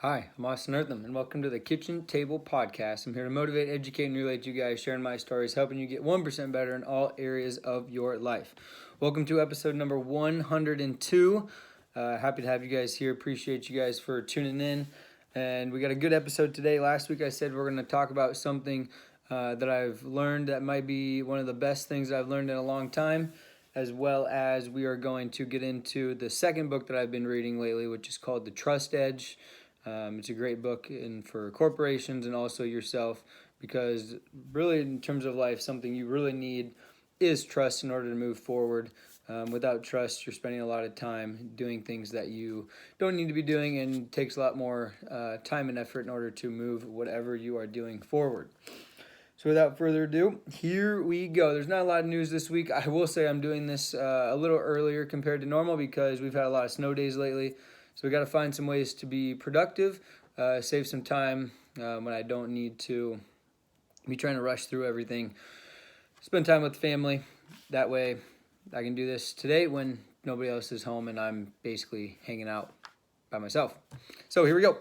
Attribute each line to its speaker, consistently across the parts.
Speaker 1: Hi, I'm Austin Eartham, and welcome to the Kitchen Table Podcast. I'm here to motivate, educate, and relate you guys, sharing my stories, helping you get 1% better in all areas of your life. Welcome to episode number 102. Happy to have you guys here. Appreciate you guys for tuning in. And we got a good episode today. Last week I said we're going to talk about something that I've learned that might be one of the best things I've learned in a long time, as well as we are going to get into the second book that I've been reading lately, which is called The Trust Edge. It's a great book for corporations and also yourself, because really in terms of life, something you really need is trust in order to move forward. Without trust, you're spending a lot of time doing things that you don't need to be doing, and it takes a lot more time and effort in order to move whatever you are doing forward. So without further ado, here we go. There's not a lot of news this week. I will say I'm doing this a little earlier compared to normal because we've had a lot of snow days lately. So we got to find some ways to be productive, save some time when I don't need to be trying to rush through everything. Spend time with the family. That way I can do this today when nobody else is home and I'm basically hanging out by myself. So here we go.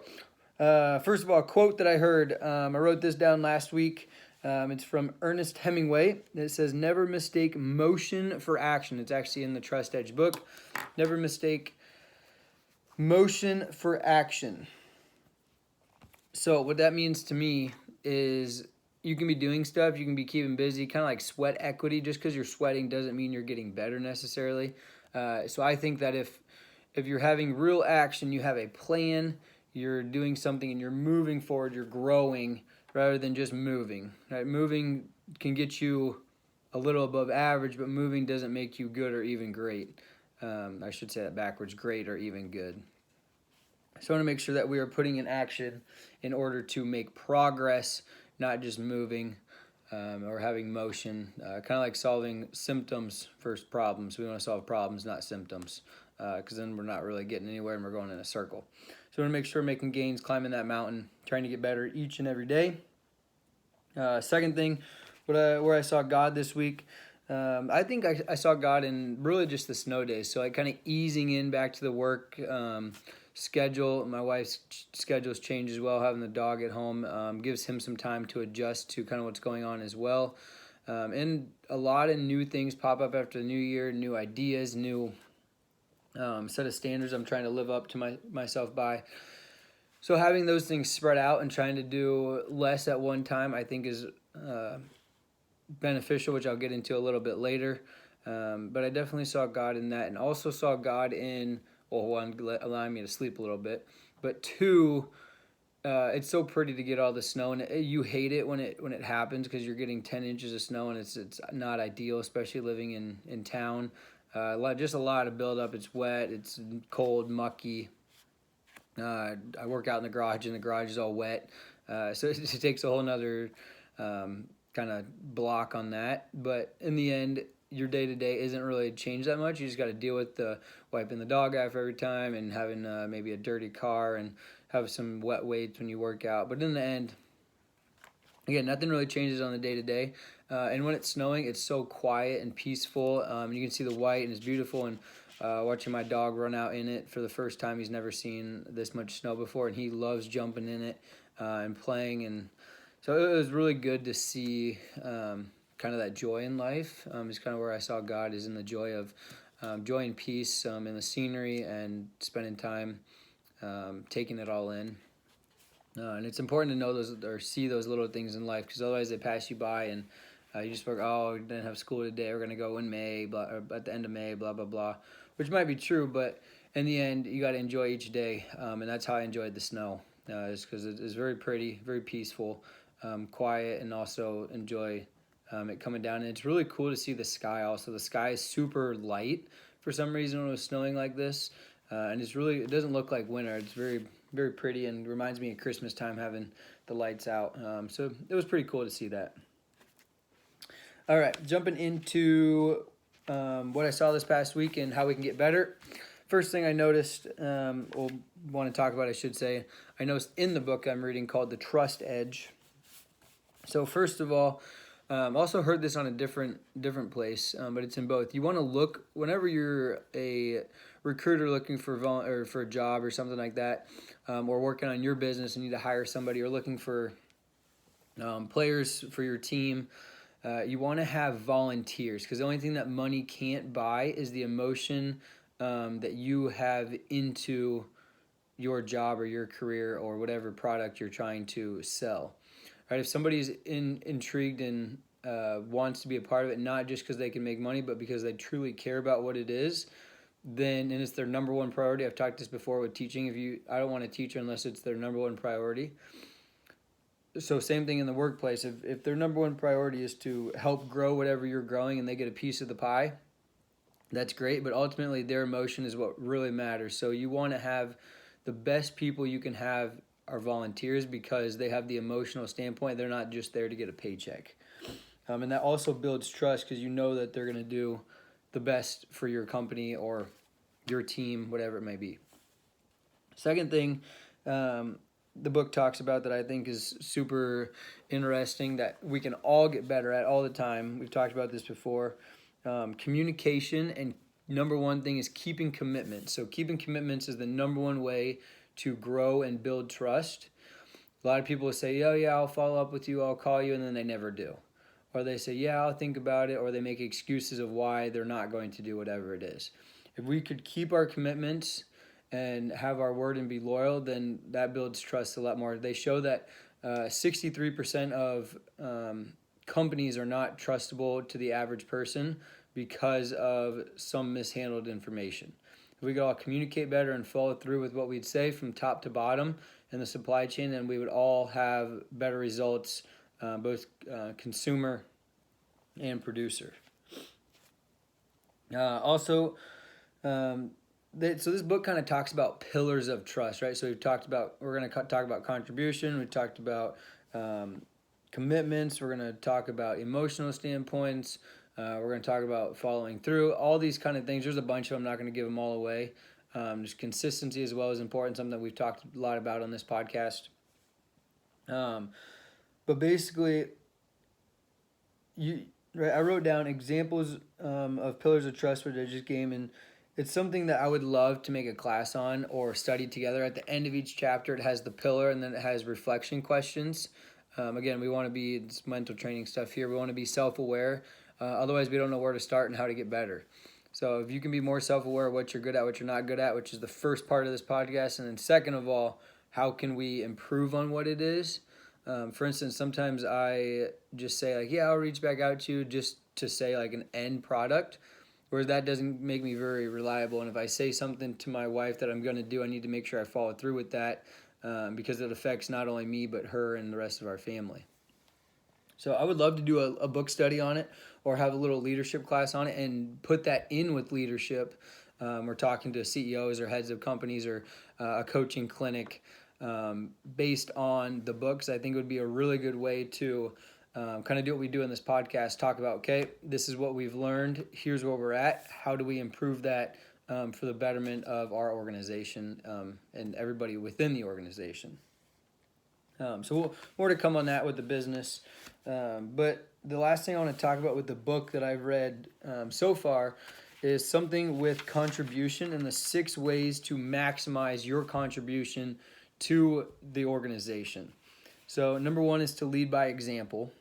Speaker 1: First of all, a quote that I heard. I wrote this down last week. It's from Ernest Hemingway. It says, "Never mistake motion for action." It's actually in the Trust Edge book. Never mistake motion for action. So what that means to me is you can be doing stuff, you can be keeping busy, kind of like sweat equity. Just because you're sweating doesn't mean you're getting better necessarily. So I think that if you're having real action, you have a plan, you're doing something and you're moving forward, you're growing rather than just moving. Right? Moving can get you a little above average, but moving doesn't make you good or even great. I should say that backwards, great or even good. So I want to make sure that we are putting in action in order to make progress, not just moving or having motion. Kind of like solving symptoms versus problems. We want to solve problems, not symptoms, because then we're not really getting anywhere and we're going in a circle. So we want to make sure we're making gains, climbing that mountain, trying to get better each and every day. Second thing, where I saw God this week. I think I saw God in really just the snow days. So kind of easing in back to the work schedule. My wife's schedule's changed as well. Having the dog at home gives him some time to adjust to kind of what's going on as well. And a lot of new things pop up after the new year, new ideas, new set of standards I'm trying to live up to myself by. So having those things spread out and trying to do less at one time, I think is beneficial, which I'll get into a little bit later. But I definitely saw God in that, and also saw God in, well, one, allowing me to sleep a little bit, but two, it's so pretty to get all the snow, and you hate it when it happens because you're getting 10 inches of snow, and it's not ideal, especially living in town. Just a lot of buildup. It's wet, it's cold, mucky. I work out in the garage, and the garage is all wet, so it takes a whole nother kind of block on that. But in the end, your day-to-day isn't really changed that much. You just got to deal with the wiping the dog after every time and having maybe a dirty car and have some wet weights when you work out. But in the end, again, nothing really changes on the day-to-day. And when it's snowing, it's so quiet and peaceful. You can see the white, and it's beautiful. And watching my dog run out in it for the first time. He's never seen this much snow before, and he loves jumping in it and playing. And so it was really good to see kind of that joy in life. Is kind of where I saw God, is in the joy of joy and peace in the scenery and spending time taking it all in. And it's important to know those or see those little things in life, because otherwise they pass you by and you just work, oh, we didn't have school today, we're going to go in May, blah, or at the end of May, blah, blah, blah, which might be true, but in the end, you got to enjoy each day, and that's how I enjoyed the snow, is because it's very pretty, very peaceful, quiet, and also enjoy it coming down. And it's really cool to see the sky also. The sky is super light for some reason when it was snowing like this, and it doesn't look like winter. It's very, very pretty and reminds me of Christmas time having the lights out, so it was pretty cool to see that. All right, jumping into what I saw this past week and how we can get better. First thing I noticed, want to talk about, I should say, I noticed in the book I'm reading called The Trust Edge. So first of all, also heard this on a different place, but it's in both. You want to look, whenever you're a recruiter looking for or for a job or something like that, or working on your business and need to hire somebody, or looking for players for your team, you want to have volunteers, because the only thing that money can't buy is the emotion that you have into your job or your career or whatever product you're trying to sell. Right? If somebody's intrigued and wants to be a part of it, not just because they can make money, but because they truly care about what it is, then, and it's their number one priority. I've talked this before with teaching. I don't want to teach unless it's their number one priority. So same thing in the workplace. If their number one priority is to help grow whatever you're growing and they get a piece of the pie, that's great. But ultimately, their emotion is what really matters. So you want to have the best people you can have are volunteers, because they have the emotional standpoint. They're not just there to get a paycheck. And that also builds trust, because you know that they're going to do the best for your company or your team, whatever it may be. Second thing the book talks about that I think is super interesting, that we can all get better at all the time. We've talked about this before. Communication, and number one thing is keeping commitments. So keeping commitments is the number one way to grow and build trust. A lot of people will say, oh yeah, I'll follow up with you, I'll call you, and then they never do. Or they say, yeah, I'll think about it, or they make excuses of why they're not going to do whatever it is. If we could keep our commitments and have our word and be loyal, then that builds trust a lot more. They show that 63% of companies are not trustable to the average person because of some mishandled information. If we could all communicate better and follow through with what we'd say from top to bottom in the supply chain, then we would all have better results, both consumer and producer. So this book kind of talks about pillars of trust, right? So we're going to talk about contribution. We talked about commitments. We're going to talk about emotional standpoints. We're going to talk about following through, all these kind of things. There's a bunch of them. I'm not going to give them all away. Just consistency as well is important, something that we've talked a lot about on this podcast. But basically, I wrote down examples of pillars of trust for Digits Game, and it's something that I would love to make a class on or study together. At the end of each chapter, it has the pillar, and then it has reflection questions. Again, we want to be, it's mental training stuff here. We want to be self-aware. Otherwise, we don't know where to start and how to get better. So if you can be more self-aware of what you're good at, what you're not good at, which is the first part of this podcast, and then second of all, how can we improve on what it is? For instance, sometimes I just say like, yeah, I'll reach back out to you, just to say like an end product, whereas that doesn't make me very reliable. And if I say something to my wife that I'm going to do, I need to make sure I follow through with that, because it affects not only me, but her and the rest of our family. So I would love to do a book study on it, or have a little leadership class on it and put that in with leadership. We're talking to CEOs or heads of companies, or a coaching clinic based on the books. I think it would be a really good way to kind of do what we do in this podcast, talk about, okay, this is what we've learned, here's where we're at, how do we improve that for the betterment of our organization and everybody within the organization. So more to come on that with the business. But the last thing I want to talk about with the book that I've read so far is something with contribution, and the 6 ways to maximize your contribution to the organization. So number 1 is to lead by example.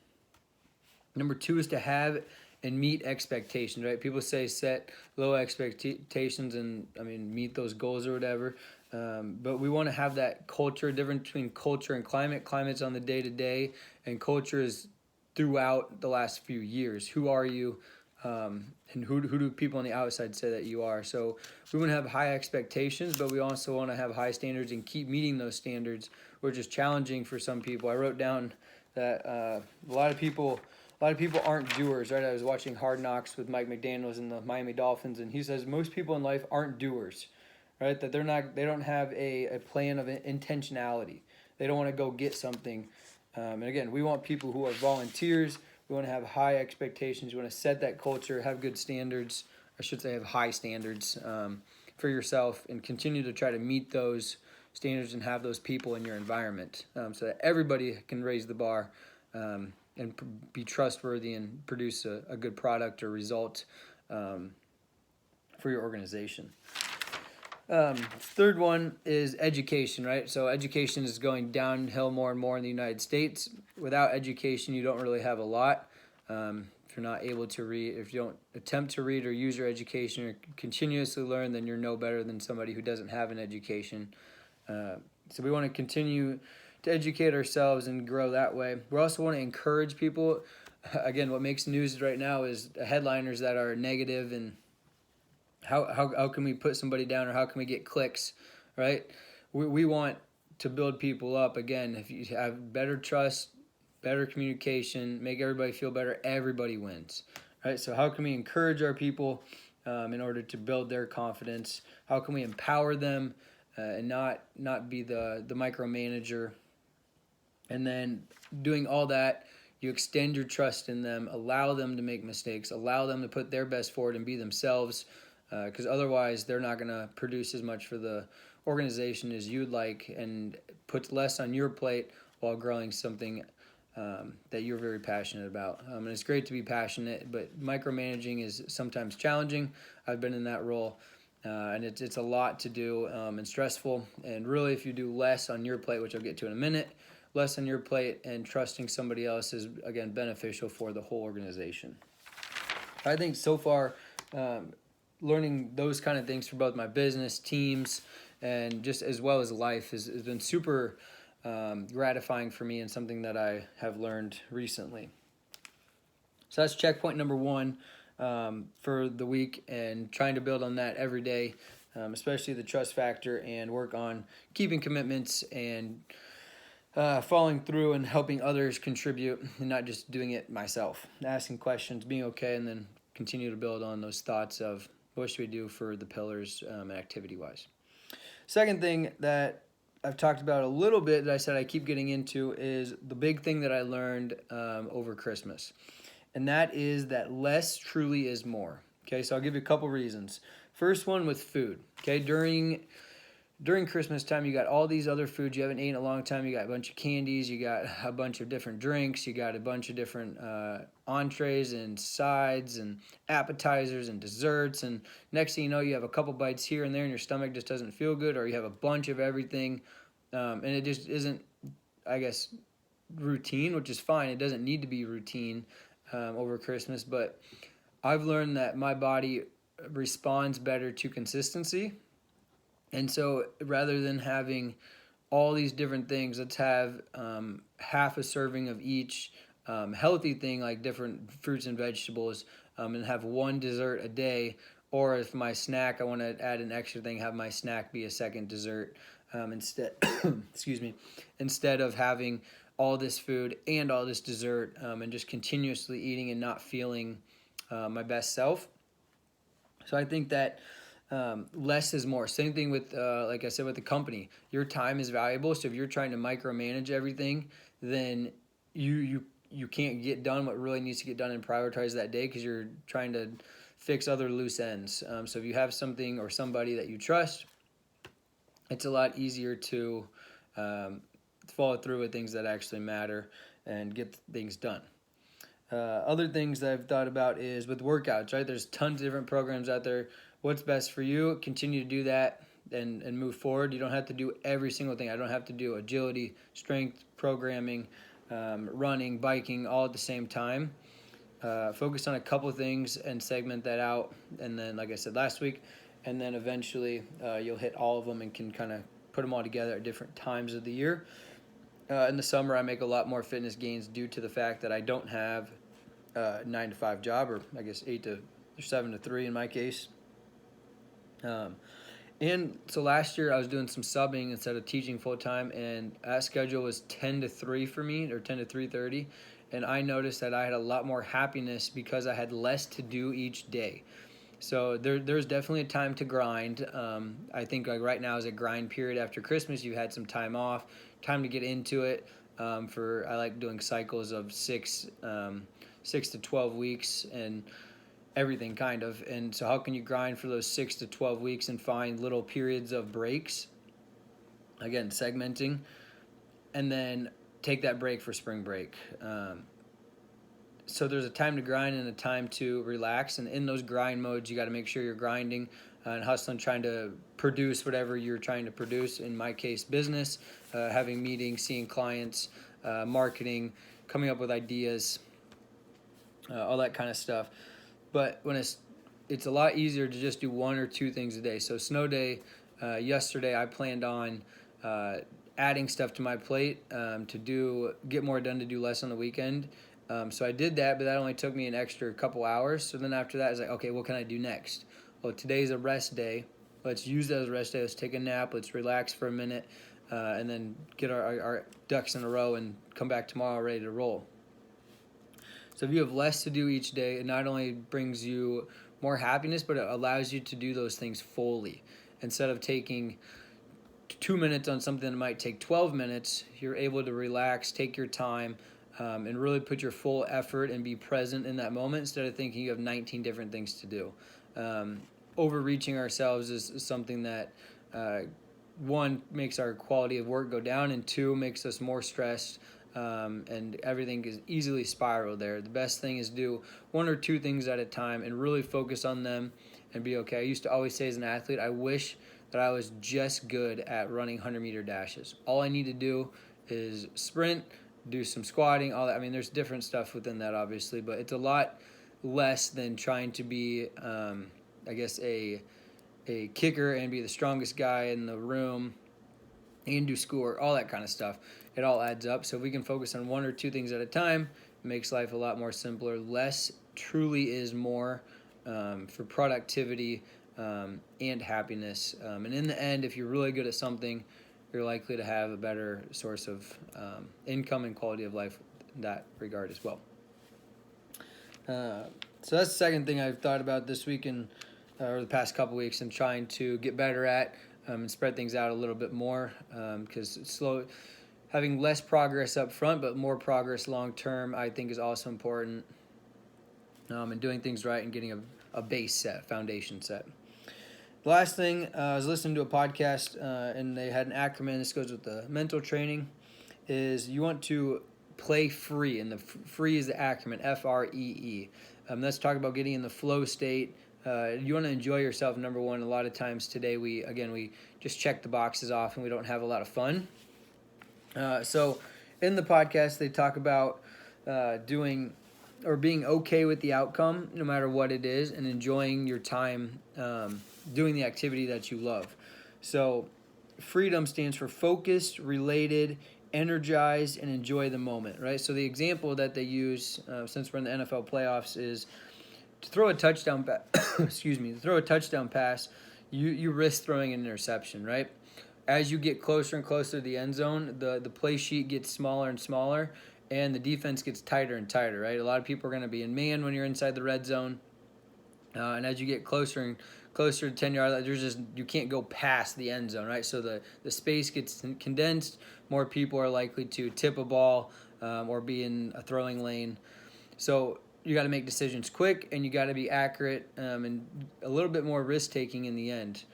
Speaker 1: Number 2 is to have and meet expectations, right? People say set low expectations and meet those goals or whatever. But we want to have that culture, difference between culture and climate. Climate's on the day-to-day, and culture is throughout the last few years. Who are you? And who do people on the outside say that you are? So we want to have high expectations, but we also want to have high standards and keep meeting those standards, which is challenging for some people. I wrote down that a lot of people aren't doers, right? I was watching Hard Knocks with Mike McDaniels and the Miami Dolphins, and he says most people in life aren't doers, right? That they don't have a plan of intentionality. They don't want to go get something. And again, we want people who are volunteers. We want to have high expectations. We want to set that culture, have good standards. I should say have high standards for yourself, and continue to try to meet those standards and have those people in your environment so that everybody can raise the bar and be trustworthy and produce a good product or result for your organization. Third one is education, right? So education is going downhill more and more in the United States. Without education, you don't really have a lot. If you're not able to read, if you don't attempt to read or use your education or continuously learn, then you're no better than somebody who doesn't have an education. So we want to continue to educate ourselves and grow that way. We also want to encourage people. Again, what makes news right now is headliners that are negative and how can we put somebody down, or how can we get clicks, right? We want to build people up. Again, if you have better trust, better communication, make everybody feel better, everybody wins, right? So how can we encourage our people in order to build their confidence? How can we empower them and not be the micromanager? And then doing all that, you extend your trust in them, allow them to make mistakes, allow them to put their best forward and be themselves, because otherwise they're not going to produce as much for the organization as you'd like, and puts less on your plate while growing something that you're very passionate about. And it's great to be passionate, but micromanaging is sometimes challenging. I've been in that role, and it's a lot to do and stressful. And really, if you do less on your plate, which I'll get to in a minute, less on your plate and trusting somebody else is, again, beneficial for the whole organization. I think so far, learning those kind of things for both my business, teams, and just as well as life has been super gratifying for me, and something that I have learned recently. So that's checkpoint number one for the week, and trying to build on that every day, especially the trust factor, and work on keeping commitments and following through and helping others contribute, and not just doing it myself. Asking questions, being okay, and then continue to build on those thoughts of what should we do for the pillars activity-wise. Second thing that I've talked about a little bit that I said I keep getting into is the big thing that I learned over Christmas. And that is that less truly is more. Okay, so I'll give you a couple reasons. First one with food. Okay, during Christmas time, you got all these other foods you haven't eaten in a long time. You got a bunch of candies, you got a bunch of different drinks, you got a bunch of different entrees and sides and appetizers and desserts. And next thing you know, you have a couple bites here and there and your stomach just doesn't feel good, or you have a bunch of everything. And it just isn't, I guess, routine, which is fine. It doesn't need to be routine over Christmas. But I've learned that my body responds better to consistency. And so rather than having all these different things, let's have half a serving of each healthy thing, like different fruits and vegetables, and have one dessert a day. Or if my snack, I want to add an extra thing, have my snack be a second dessert instead. Excuse me, instead of having all this food and all this dessert, and just continuously eating and not feeling my best self. So I think that less is more. Same thing with, like I said, with the company. Your time is valuable, so if you're trying to micromanage everything, then you can't get done what really needs to get done and prioritize that day, because you're trying to fix other loose ends. So if you have something or somebody that you trust, it's a lot easier to follow through with things that actually matter and get things done. Other things that I've thought about is with workouts, right? There's tons of different programs out there. What's best for you? Continue to do that and move forward. You don't have to do every single thing. I don't have to do agility, strength, programming, running, biking, all at the same time. Focus on a couple of things and segment that out. And then, like I said last week, and then eventually you'll hit all of them and can kind of put them all together at different times of the year. In the summer, I make a lot more fitness gains due to the fact that I don't have a 9-to-5 job, or I guess 7 to 3 in my case. And so last year I was doing some subbing instead of teaching full time, and that schedule was 10 to 3 for me, or 10 to 3:30. And I noticed that I had a lot more happiness because I had less to do each day. So there's definitely a time to grind. I think like right now is a grind period after Christmas. You had some time off, time to get into it. I like doing cycles of 6 to 12 weeks and everything kind of. And so how can you grind for those 6 to 12 weeks and find little periods of breaks? Again, segmenting, and then take that break for spring break. So there's a time to grind and a time to relax. And in those grind modes, you got to make sure you're grinding and hustling, trying to produce whatever you're trying to produce. In my case, business, having meetings, seeing clients, marketing, coming up with ideas, all that kind of stuff. But when it's a lot easier to just do one or two things a day. So snow day, yesterday I planned on adding stuff to my plate to get more done, to do less on the weekend. So I did that, but that only took me an extra couple hours. So then after that, I was like, okay, what can I do next? Well, today's a rest day. Let's use that as a rest day. Let's take a nap. Let's relax for a minute, and then get our ducks in a row and come back tomorrow ready to roll. So if you have less to do each day, it not only brings you more happiness, but it allows you to do those things fully. Instead of taking 2 minutes on something that might take 12 minutes, you're able to relax, take your time, and really put your full effort and be present in that moment instead of thinking you have 19 different things to do. Overreaching ourselves is something that, one, makes our quality of work go down, and two, makes us more stressed, and everything is easily spiral there. The best thing is do one or two things at a time and really focus on them and be okay. I used to always say as an athlete, I wish that I was just good at running 100-meter dashes. All I need to do is sprint, do some squatting, all that. I mean, there's different stuff within that, obviously, but it's a lot less than trying to be, I guess, a kicker and be the strongest guy in the room and do schoolwork, all that kind of stuff. It all adds up. So if we can focus on one or two things at a time, it makes life a lot more simpler. Less truly is more for productivity and happiness. And in the end, if you're really good at something, you're likely to have a better source of income and quality of life in that regard as well. So that's the second thing I've thought about this week or the past couple weeks, and trying to get better at and spread things out a little bit more, because having less progress up front but more progress long term, I think, is also important. And doing things right and getting a base set, foundation set. The last thing, I was listening to a podcast, and they had an acronym. This goes with the mental training. Is you want to play free, and the free is the acronym FREE. Let's talk about getting in the flow state. You want to enjoy yourself, number one. A lot of times today we just check the boxes off and we don't have a lot of fun. So in the podcast they talk about doing or being okay with the outcome no matter what it is, and enjoying your time doing the activity that you love. So freedom stands for focused, related, energized, and enjoy the moment, right? So the example that they use, since we're in the NFL playoffs, is to throw a touchdown pass, you risk throwing an interception, right? As you get closer and closer to the end zone, the play sheet gets smaller and smaller, and the defense gets tighter and tighter, right? A lot of people are going to be in man when you're inside the red zone, and as you get closer and closer to 10-yard line, you can't go past the end zone, right? So the space gets condensed. More people are likely to tip a ball or be in a throwing lane. So you got to make decisions quick, and you got to be accurate and a little bit more risk-taking in the end.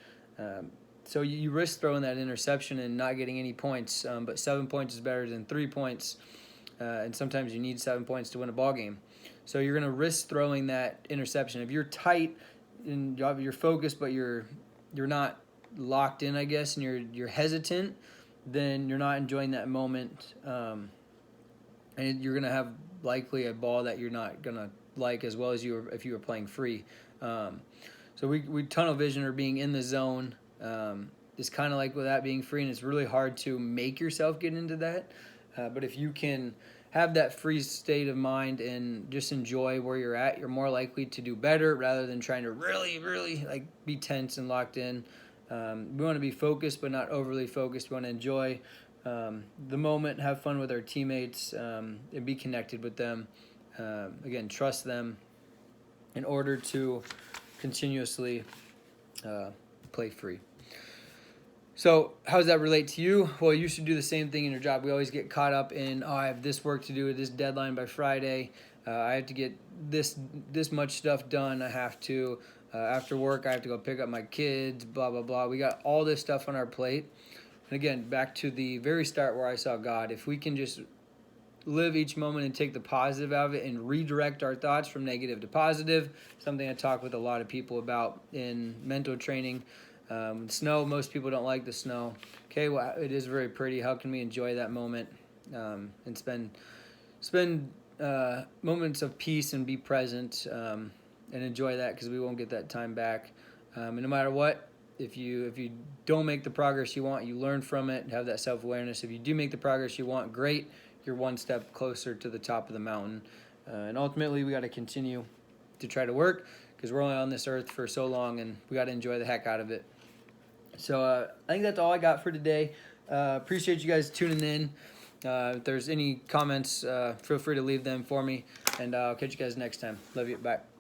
Speaker 1: So you risk throwing that interception and not getting any points, but 7 points is better than 3 points, and sometimes you need 7 points to win a ball game. So you're going to risk throwing that interception. If you're tight and you're focused, but you're not locked in, I guess, and you're hesitant, then you're not enjoying that moment, and you're going to have likely a ball that you're not going to like as well as if you were playing free. So we tunnel vision, or being in the zone, is kind of like with that being free, and it's really hard to make yourself get into that. But if you can have that free state of mind and just enjoy where you're at, you're more likely to do better rather than trying to really, really be tense and locked in. We want to be focused but not overly focused. We want to enjoy the moment, have fun with our teammates, and be connected with them. Again, trust them in order to continuously play free. So how does that relate to you? Well, you should do the same thing in your job. We always get caught up in, I have this work to do, this deadline by Friday. I have to get this much stuff done. I have to, after work, I have to go pick up my kids, blah, blah, blah. We got all this stuff on our plate. And again, back to the very start where I saw God, if we can just live each moment and take the positive out of it and redirect our thoughts from negative to positive. Something I talk with a lot of people about in mental training. Snow, most people don't like the snow. Okay, well, it is very pretty. How can we enjoy that moment and spend moments of peace and be present and enjoy that, because we won't get that time back. And no matter what, if you don't make the progress you want, you learn from it and have that self-awareness. If you do make the progress you want, great. You're one step closer to the top of the mountain. And ultimately, we got to continue to try to work, because we're only on this earth for so long, and we got to enjoy the heck out of it. So I think that's all I got for today. Appreciate you guys tuning in. If there's any comments, feel free to leave them for me, and I'll catch you guys next time. Love you. Bye.